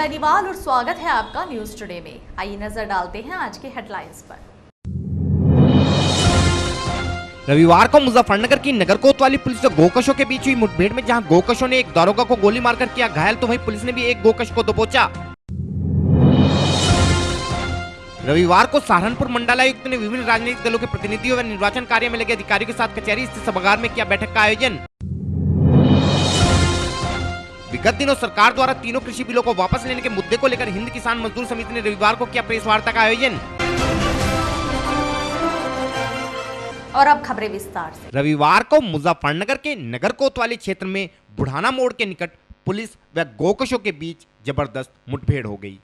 बेनीवाल और स्वागत है आपका न्यूज टुडे में। आइए नजर डालते हैं आज के हेडलाइंस पर। रविवार को मुजफ्फरनगर की नगर कोतवाली पुलिस और गोकशों के बीच हुई मुठभेड़ में जहां गोकशों ने एक दारोगा को गोली मारकर किया घायल, तो वहीं पुलिस ने भी एक गोकश को दबोचा। रविवार को सहारनपुर मंडलायुक्त ने विभिन्न राजनीतिक दलों के प्रतिनिधियों व निर्वाचन कार्य में लगे अधिकारियों के साथ कचहरी स्थित सभागार में किया बैठक का आयोजन। विगत दिनों सरकार द्वारा तीनों कृषि बिलों को वापस लेने के मुद्दे को लेकर हिंद किसान मजदूर समिति ने रविवार को किया प्रेस वार्ता का आयोजन। और अब खबरें विस्तार से। रविवार को मुजफ्फरनगर के नगर कोतवाली क्षेत्र में बुढ़ाना मोड़ के निकट पुलिस व गोकशों के बीच जबरदस्त मुठभेड़ हो गई।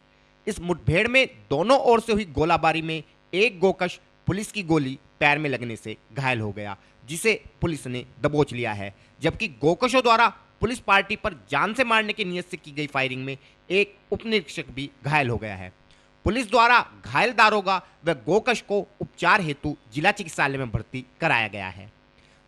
इस मुठभेड़ में दोनों ओर से हुई गोलाबारी में एक गोकश पुलिस की गोली पैर में लगने से घायल हो गया, जिसे पुलिस ने दबोच लिया है, जबकि गोकशों द्वारा पुलिस पार्टी पर जान से मारने की नीयत से की गई फायरिंग में एक उप निरीक्षक भी घायल हो गया है। पुलिस द्वारा घायल दारोगा व गोकश को उपचार हेतु जिला चिकित्सालय में भर्ती कराया गया है।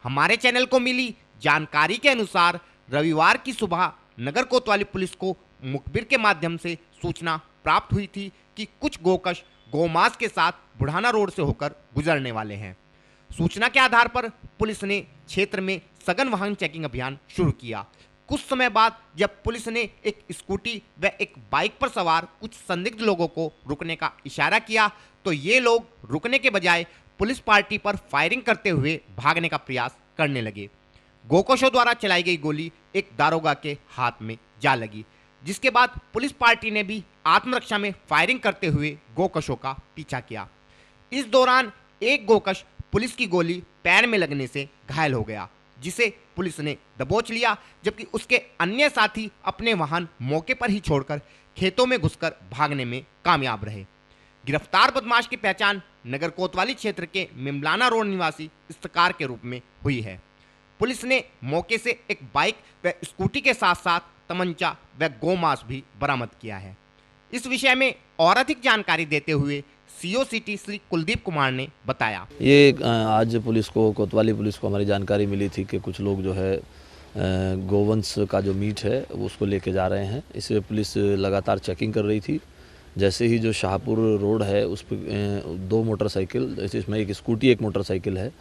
हमारे चैनल को मिली जानकारी के अनुसार रविवार की सुबह नगर कोतवाली पुलिस को मुखबिर के माध्यम से सूचना प्राप्त हुई थी कि कुछ गोकश गोमांस के साथ बुढ़ाना रोड से होकर गुजरने वाले हैं। सूचना के आधार पर पुलिस ने क्षेत्र में सघन वाहन चेकिंग अभियान शुरू किया। कुछ समय बाद जब पुलिस ने एक स्कूटी व एक बाइक पर सवार कुछ संदिग्ध लोगों को रुकने का इशारा किया, तो ये लोग रुकने के बजाय पुलिस पार्टी पर फायरिंग करते हुए भागने का प्रयास करने लगे। गोकशों द्वारा चलाई गई गोली एक दारोगा के हाथ में जा लगी, जिसके बाद पुलिस पार्टी ने भी आत्मरक्षा में फायरिंग करते हुए गोकशों का पीछा किया। इस दौरान एक गोकश पुलिस की गोली पैर में लगने से घायल हो गया, जिसे पुलिस ने दबोच लिया, जबकि उसके अन्य साथी अपने वाहन मौके पर ही छोड़कर खेतों में घुसकर भागने में कामयाब रहे। गिरफ्तार बदमाश की पहचान नगर कोतवाली क्षेत्र के मिमलाना रोड निवासी इफ्तिकार के रूप में हुई है। पुलिस ने मौके से एक बाइक व स्कूटी के साथ साथ तमंचा व गोमांस भी बरामद किया है। इस विषय में और अधिक जानकारी देते हुए सीओ सिटी श्री कुलदीप कुमार ने बताया, ये आज कोतवाली पुलिस को हमारी जानकारी मिली थी कि कुछ लोग जो है गोवंश का जो मीट है उसको लेके जा रहे हैं। इसे पुलिस लगातार चेकिंग कर रही थी। जैसे ही जो शाहपुर रोड है उस पर दो मोटरसाइकिल, जैसे इसमें एक स्कूटी एक मोटरसाइकिल है,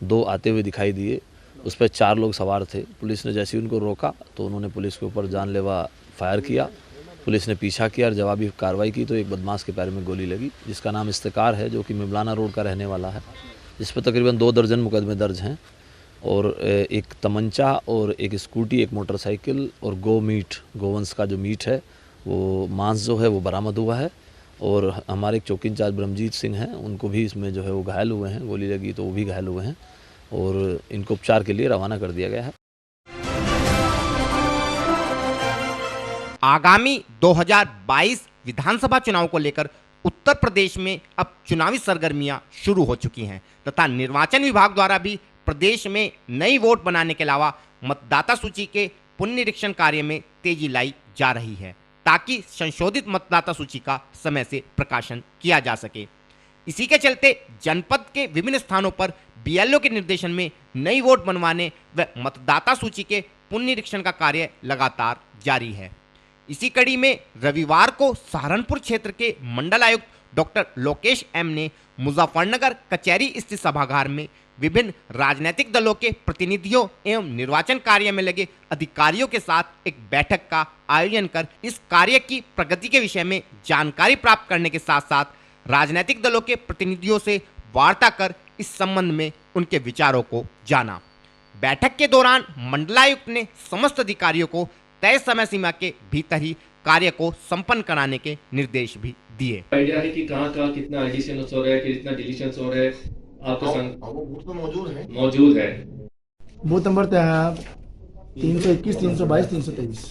दो आते हुए दिखाई दिए। उस पर 4 लोग सवार थे। पुलिस ने जैसे ही उनको रोका तो उन्होंने पुलिस के ऊपर जानलेवा फायर किया। पुलिस ने पीछा किया और जवाबी कार्रवाई की तो एक बदमाश के पैर में गोली लगी, जिसका नाम इफ्तिकार है, जो कि मिमलाना रोड का रहने वाला है। जिस पर तकरीबन 2 दर्जन मुकदमे दर्ज हैं और एक तमंचा और एक स्कूटी एक मोटरसाइकिल और गोवंश का जो मीट है वो मांस जो है वो बरामद हुआ है। और हमारे एक चौकी इंचार्ज ब्रह्मजीत सिंह हैं, उनको भी इसमें जो है वो घायल हुए हैं, गोली लगी तो वो भी घायल हुए हैं और इनको उपचार के लिए रवाना कर दिया गया है। आगामी 2022 विधानसभा चुनाव को लेकर उत्तर प्रदेश में अब चुनावी सरगर्मियां शुरू हो चुकी हैं तथा निर्वाचन विभाग द्वारा भी प्रदेश में नई वोट बनाने के अलावा मतदाता सूची के पुनरीक्षण कार्य में तेजी लाई जा रही है, ताकि संशोधित मतदाता सूची का समय से प्रकाशन किया जा सके। इसी के चलते जनपद के विभिन्न स्थानों पर बीएलओ के निर्देशन में नई वोट बनवाने व मतदाता सूची के पुनरीक्षण का कार्य लगातार जारी है। इसी कड़ी में रविवार को सहारनपुर क्षेत्र के मंडलायुक्त डॉक्टर लोकेश एम ने मुजफ्फरनगर कचहरी स्थित सभागार में विभिन्न राजनीतिक दलों के प्रतिनिधियों एवं निर्वाचन कार्य में लगे अधिकारियों के साथ एक बैठक का आयोजन कर इस कार्य की प्रगति के विषय में जानकारी प्राप्त करने के साथ साथ राजनीतिक दलों के प्रतिनिधियों से वार्ता कर इस संबंध में उनके विचारों को जाना। बैठक के दौरान मंडलायुक्त ने समस्त अधिकारियों को तय समय सीमा के भीतर ही कार्य को संपन्न कराने के निर्देश भी दिए। आइडिया है कि कहाँ कितना एडिशन हो रहा है, कितना डिलीशन हो रहा है, आपको बूथ तो मौजूद है। बूथ नंबर 321, 322, 323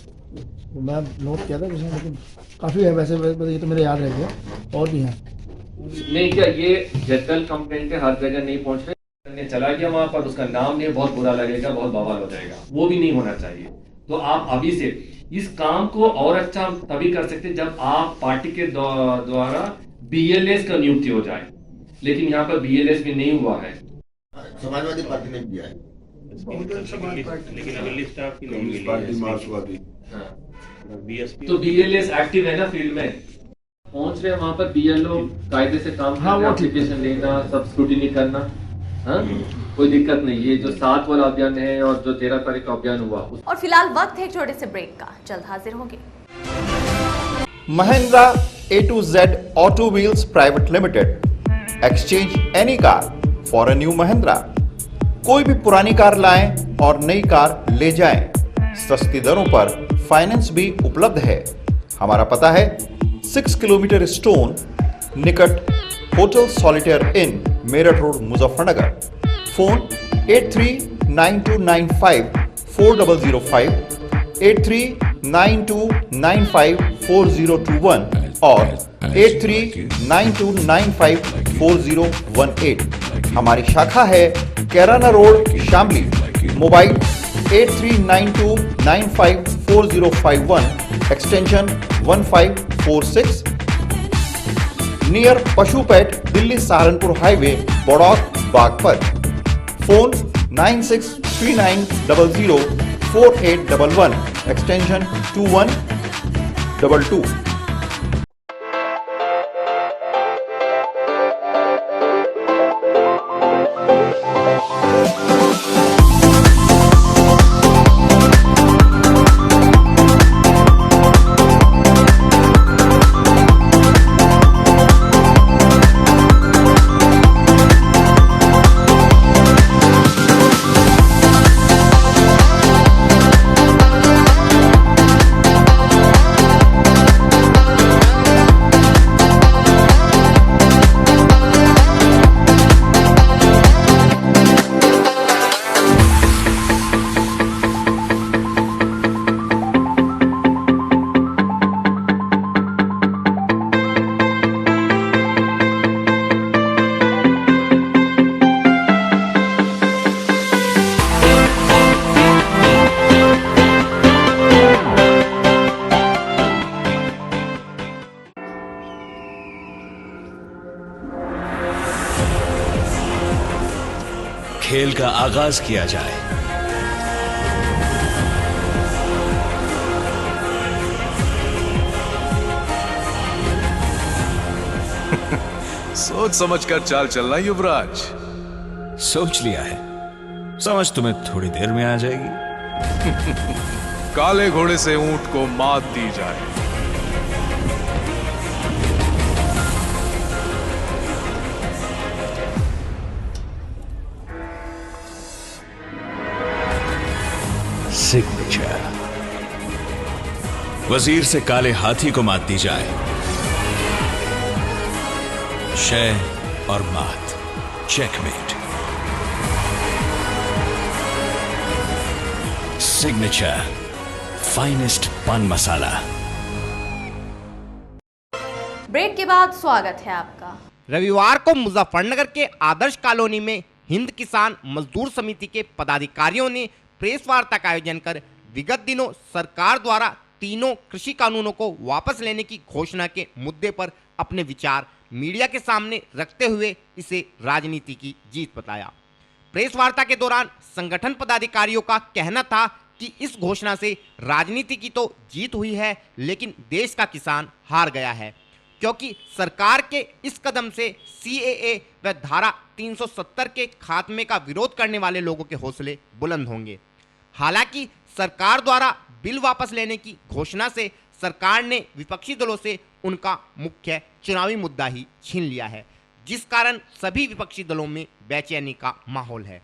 मैं नोट किया था उसमें, लेकिन काफी है वैसे ये तो मेरे याद रह गया। और भी हैं नहीं, क्या ये जनरल कंप्लेंट हर जगह नहीं पहुँच रहे, चला गया वहाँ पर, उसका नाम नहीं, बहुत बुरा लगेगा, बहुत बवाल हो जाएगा, वो भी नहीं होना चाहिए। तो आप अभी से इस काम को और अच्छा तभी कर सकते जब आप पार्टी के द्वारा बीएलएस का नियुक्ति हो जाए, लेकिन यहाँ पर बीएलएस भी नहीं हुआ है। समाजवादी पार्टी ने किया है। लेकिन अभी लिस्ट आपकी नहीं मिली पार्टी है। मार्क्सवादी बीएसपी तो बीएलएस एक्टिव है ना फील्ड में, पहुंच रहे हैं वहां पर बीएलओ कायदे से काम हाँ, करना, वो ठीक। एप्लीकेशन लेना, सब स्क्रूटिनी करना, हाँ कोई दिक्कत नहीं। ये जो 7 वाला अभियान है और जो 13 तारीख का अभियान हुआ और फिलहाल वक्त है एक छोटे से ब्रेक का, जल्द हाजिर होंगे। Mahindra A to Z Auto Wheels Private Limited. Exchange any car for a new Mahindra. कोई भी पुरानी कार लाएं और नई कार ले जाएं। सस्ती दरों पर फाइनेंस भी उपलब्ध है। हमारा पता है 6 किलोमीटर स्टोन निकट hotel Solitaire Inn Meerut road Muzaffarnagar. Phone 8392954005 8392954021 और 8392954018। हमारी शाखा है Kairana road Shamli. Mobile 8392954051 extension 1546 near पशुपेट Delhi Saharanpur highway Baraut Baghpat. Phone 9639004811 extension 2122। खेल का आगाज किया जाए। सोच समझकर चाल चलना युवराज। सोच लिया है, समझ तुम्हें थोड़ी देर में आ जाएगी। काले घोड़े से ऊंट को मात दी जाए। सिग्नेचर। वजीर से काले हाथी को मात दी जाए। शय और मात, चेकमेट। सिग्नेचर फाइनेस्ट पान मसाला। ब्रेक के बाद स्वागत है आपका। रविवार को मुजफ्फरनगर के आदर्श कॉलोनी में हिंद किसान मजदूर समिति के पदाधिकारियों ने प्रेस वार्ता का आयोजन कर विगत दिनों सरकार द्वारा तीनों कृषि कानूनों को वापस लेने की घोषणा के मुद्दे पर अपने विचार मीडिया के सामने रखते हुए इसे राजनीति की जीत बताया। प्रेस वार्ता के दौरान संगठन पदाधिकारियों का कहना था कि इस घोषणा से राजनीति की तो जीत हुई है, लेकिन देश का किसान हार गया है, क्योंकि सरकार के इस कदम से CAA व धारा 370 के खात्मे का विरोध करने वाले लोगों के हौसले बुलंद होंगे। हालांकि सरकार द्वारा बिल वापस लेने की घोषणा से सरकार ने विपक्षी दलों से उनका मुख्य चुनावी मुद्दा ही छीन लिया है, जिस कारण सभी विपक्षी दलों में बेचैनी का माहौल है।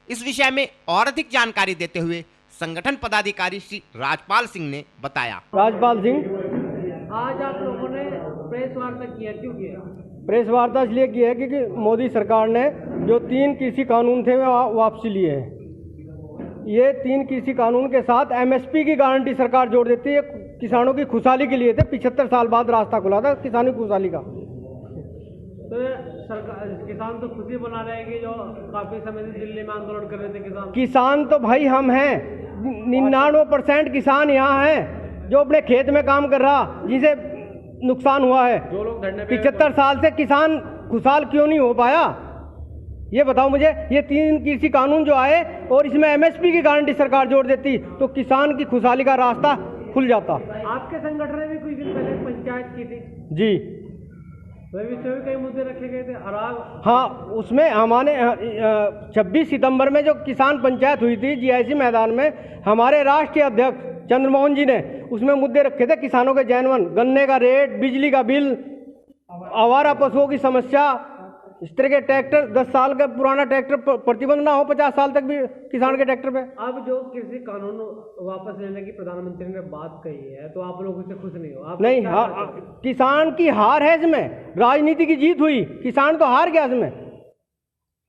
इस विषय में और अधिक जानकारी देते हुए संगठन पदाधिकारी श्री राजपाल सिंह ने बताया। राजपाल सिंह, आज आप लोगों ने प्रेस वार्ता किया, क्यों किया? प्रेस वार्ता इसलिए की है क्योंकि मोदी सरकार ने जो 3 कृषि कानून थे वे वापसी लिए हैं। ये 3 कृषि कानून के साथ MSP की गारंटी सरकार जोड़ देती है। किसानों की खुशहाली के लिए थे। 75 साल बाद रास्ता खुला था किसानी खुशहाली का। तो सरकार, किसान तो खुशी बना रहे हैं कि जो काफी समय से दिल्ली में आंदोलन कर रहे थे किसान तो भाई हम हैं। 99% किसान यहाँ हैं जो अपने खेत में काम कर रहा, जिसे नुकसान हुआ है। जो लोग धरने पे 75 साल से किसान खुशहाल क्यों नहीं हो पाया? ये बताओ मुझे, ये 3 कृषि कानून जो आए और इसमें एमएसपी की गारंटी सरकार जोड़ देती तो किसान की खुशहाली का रास्ता खुल जाता। आपके संगठन ने भी कुछ दिन पहले पंचायत की थी जी, वही विषय में कई मुद्दे रखे गए थे। हाँ, उसमें हमारे 26 सितंबर में जो किसान पंचायत हुई थी जीआईसी मैदान में, हमारे राष्ट्रीय अध्यक्ष चंद्रमोहन जी ने उसमें मुद्दे रखे थे, किसानों के जैनवन, गन्ने का रेट, बिजली का बिल, आवारा पशुओं की समस्या, इस तरह के ट्रैक्टर 10 साल का पुराना ट्रैक्टर प्रतिबंध ना हो 50 साल तक भी किसान के ट्रैक्टर पे। अब जो कृषि कानून वापस लेने की प्रधानमंत्री ने बात कही है तो आप लोग उससे खुश नहीं हो? आप नहीं, किसान की हार है इसमें, राजनीति की जीत हुई, किसान तो हार गया इसमें,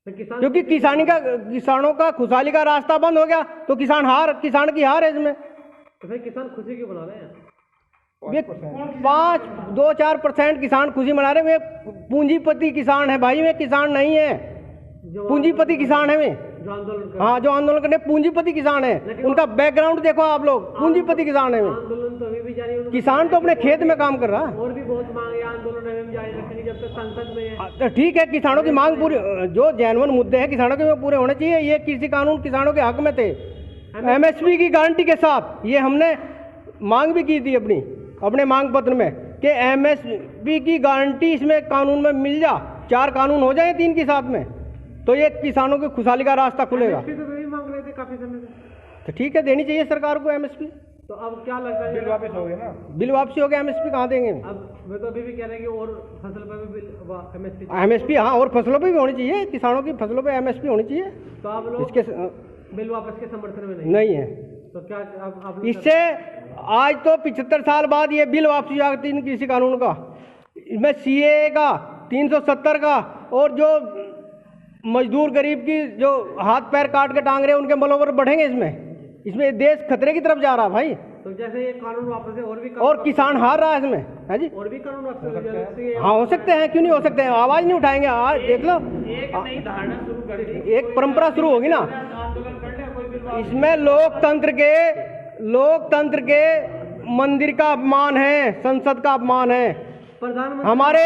क्योंकि किसानों का खुशहाली का रास्ता बंद हो गया तो किसान की हार है इसमें। तो फिर किसान खुशी क्यों बना रहे हैं? ये 2-4% किसान खुशी मना रहे हैं। पूंजीपति किसान है भाई, वे किसान नहीं है, पूंजीपति किसान है वे, जो आंदोलन हाँ, जो आंदोलन करने पूंजीपति किसान है। उनका बैकग्राउंड देखो आप लोग, पूंजीपति किसान है वे। आंदोलन तो अभी भी जारी है, किसान तो अपने खेत में काम कर रहा है। और भी बहुत मांग है, आंदोलन अभी भी जारी रखेंगे जब तक संसद में है। ठीक है, किसानों की मांग पूरी, जो जेन्युइन मुद्दे हैं किसानों के पूरे होने चाहिए। ये कृषि कानून किसानों के हक में थे, एमएसपी की गारंटी के साथ। ये हमने मांग भी की थी अपने मांग पत्र में कि एमएसपी की गारंटी इसमें कानून में मिल जा, 4 कानून हो जाए 3 के साथ में, तो ये किसानों की खुशहाली का रास्ता खुलेगा। एमएसपी तो वही मांग रहे थे काफी समय से। तो ठीक है, देनी चाहिए सरकार को एमएसपी। तो अब क्या लगता है, बिल वापस हो गया ना? बिल वापसी हो गया, एमएसपी कहाँ देंगे? अब वे तो अभी भी कह रहे हैं कि और फसल पर भी बिल एमएसपी, हाँ, और फसलों पर भी होनी चाहिए, किसानों की फसलों पर एमएसपी होनी चाहिए। तो आप लोग इसके बिल वापस के समर्थन में नहीं है। तो क्या आप लोग इससे आज तो 75 साल बाद ये बिल वापसी जाती है कृषि कानून का, इसमें सीए का, 370 का, और जो मजदूर गरीब की जो हाथ पैर काट के टांग रहे हैं उनके बलोबर बढ़ेंगे। इसमें देश खतरे की तरफ जा रहा है भाई। तो जैसे ये कानून वापस है और किसान हार रहा है इसमें, है जी। और भी कानून वापस हो सकते हैं? हाँ, हो सकते हैं, क्यों नहीं हो सकते हैं, आवाज नहीं उठाएंगे। आज देख लो, एक नई धारणा शुरू कर दी, एक परंपरा शुरू होगी ना। आंदोलन करने कोई बिल इसमें लोकतंत्र के मंदिर का अपमान है, संसद का अपमान है, प्रधानमंत्री, हमारे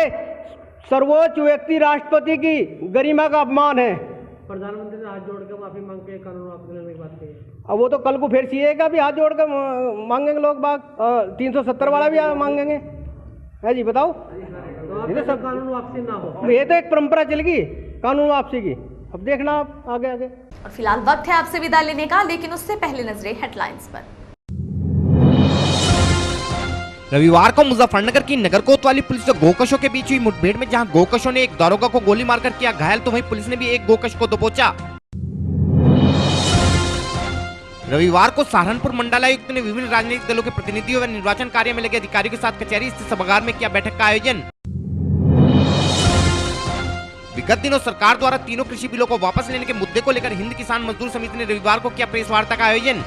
सर्वोच्च व्यक्ति राष्ट्रपति की गरिमा का अपमान है। प्रधानमंत्री ने हाथ जोड़कर माफी मांग के कानून वापस लेने की बात कही है। अब वो तो कल को फिर सीए का भी हाथ जोड़कर मांगेंगे लोग बाग, 370 वाला भी मांगेंगे, है जी। बताओ, तो सब कानून वापसी ना हो, ये तो एक परंपरा चल गई कानून वापसी की। अब देखना आप आगे। और फिलहाल वक्त है आपसे विदा लेने का, लेकिन उससे पहले नजरें हेडलाइंस पर। रविवार को मुजफ्फरनगर की नगर कोतवाली पुलिस और गोकशों के बीच हुई मुठभेड़ में जहां गोकशों ने एक दारोगा को गोली मारकर किया घायल, तो वहीं पुलिस ने भी एक गोकश को दबोचा। रविवार को सहारनपुर मंडलायुक्त ने विभिन्न राजनीतिक दलों के प्रतिनिधियों व निर्वाचन कार्य में लगे अधिकारियों के साथ कचहरी स्थित सभागार में किया बैठक का आयोजन। विगत दिनों सरकार द्वारा तीनों कृषि बिलों को वापस लेने के मुद्दे को लेकर हिंद किसान मजदूर समिति ने रविवार को किया प्रेस वार्ता का आयोजन।